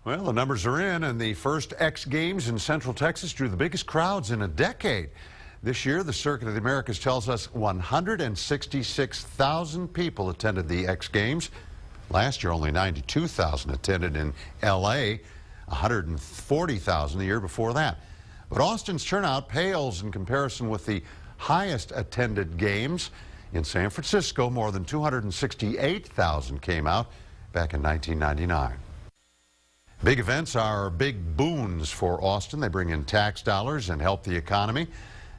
Well, the numbers are in, and the first X Games in Central Texas drew the biggest crowds in a decade. This year, the Circuit of the Americas tells us 166,000 people attended the X Games. Last year, only 92,000 attended in L.A., 140,000 the year before that. But Austin's turnout pales in comparison with the highest attended games. In San Francisco, more than 268,000 came out back in 1999. Big events are big boons for Austin. They bring in tax dollars and help the economy.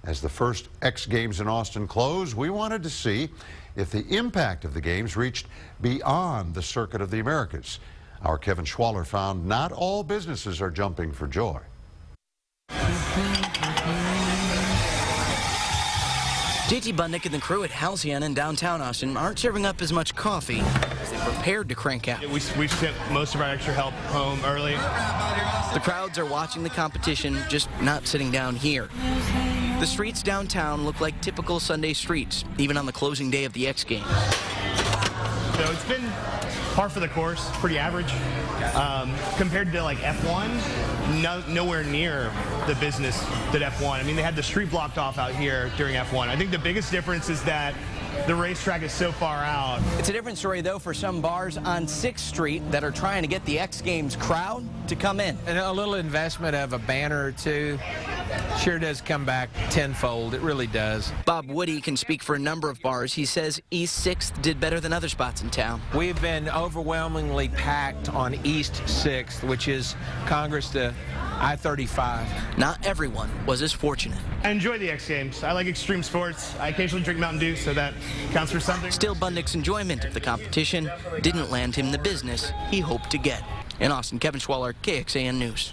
As the first X Games in Austin close, we wanted to see if the impact of the games reached beyond the Circuit of the Americas. Our Kevin Schwaller found not all businesses are jumping for joy. JT Budnick and the crew at Halcyon in downtown Austin aren't serving up as much coffee as they prepared to crank out. We've sent most of our extra help home early. The crowds are watching the competition, just not sitting down here. The streets downtown look like typical Sunday streets, even on the closing day of the X Games. So it's been par for the course, pretty average. Compared to like F1, nowhere near the business that F1. I mean, they had the street blocked off out here during F1. I think the biggest difference is that the racetrack is so far out. It's a different story, though, for some bars on 6th Street that are trying to get the X Games crowd to come in. And a little investment of a banner or two sure does come back tenfold. It really does. Bob Woody can speak for a number of bars. He says East 6th did better than other spots in town. We've been overwhelmingly packed on East 6th, which is Congress to I-35. Not everyone was as fortunate. I enjoy the X Games. I like extreme sports. I occasionally drink Mountain Dew, so that counts for something. Still, Budnick's enjoyment of the competition didn't land him the business he hoped to get. In Austin, Kevin Schwaller, KXAN News.